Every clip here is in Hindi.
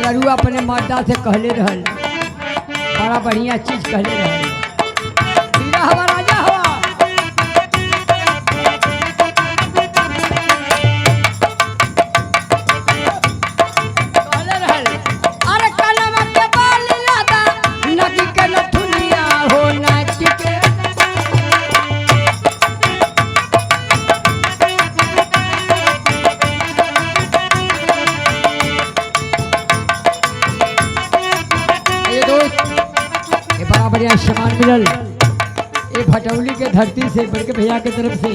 मेहरारू अपने मर्दा से कहले रहल, बड़ा बढ़िया चीज कहले रहल। हीरा हवा राजा हवा। कहले रहल, अरे कलमा के बाल लादा नकी के नथुनिया हो नाच के। ये दोस्त ये बड़ा बढ़िया सामान मिलल, ये भटौली के धरती से बड़के भैया के तरफ से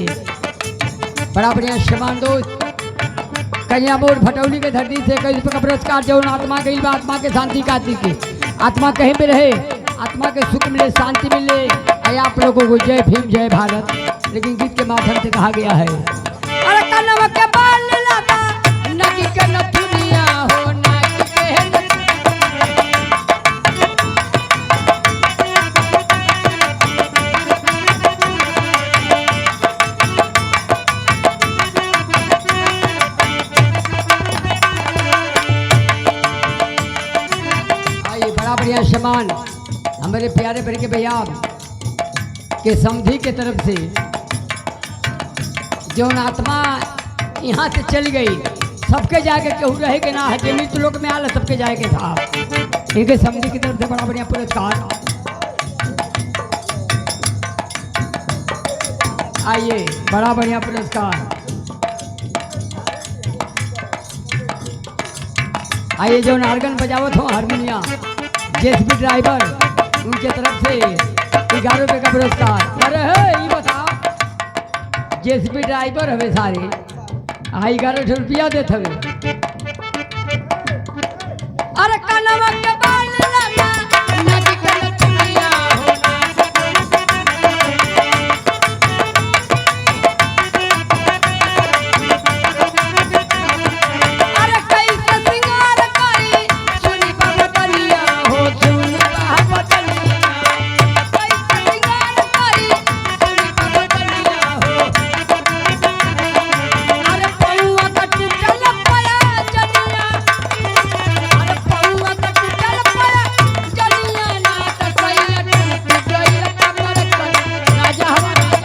बड़ा बढ़िया सामान दोस्त। कन्या मोर भटौली के धरती से कई रुपये का पुरस्कार जो आत्मा गई बा, आत्मा के शांति का की आत्मा कहीं पे रहे, आत्मा के सुख मिले, शांति मिले। अरे आप लोगों को जय भीम जय भारत। लेकिन गीत के माध्यम से कहा गया है, अरे कलमा के बाल लादा नकी के नथुनिया हो नाच के। बढ़िया सामान हमारे प्यारे बड़े के भैया के समधी के तरफ से जो आत्मा यहाँ से चल गई, सबके जाके केहू रहे के ना है, मृत्यु लोक में आल सबके जाके साहब इनके समधी की तरफ से बड़ा बढ़िया पुरस्कार। आइए बड़ा बढ़िया पुरस्कार। आइए जो नारगन बजावत हो हारमोनिया जेसीबी ड्राइवर, उनके तरफ से 11 रुपये का पुरस्कार। अरे है ये बताओ, जेसीबी ड्राइवर हमें सारे 11 रुपया देते हमें। अरे कलमा के बाल लादा नकी के नथुनिया हो अरे कैसे सिंगार करी सुनी बदलिया हो सुनी बदलिया। कैसे सिंगार करी सुनी बदलिया हो। अरे पौआ का टूटल पाया जनिया, अरे पौआ का टूटल पाया जनिया ना त सैया टूट गई कमर कर राजा हवा राजा।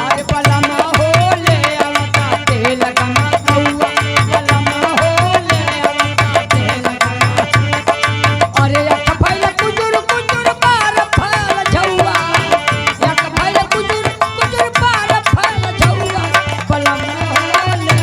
अरे बलमा हो ले आवता तेल गमा कौआ, बलमा हो ले आवता तेल गमा। अरे एक फैल कुजुर कुजुर पार फैल झौआ, एक फैल कुजुर कुजुर पार फैल झौआ, बलमा हो ले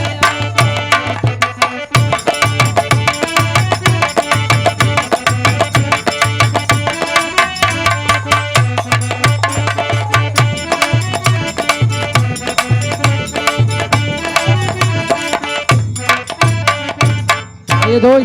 ये दो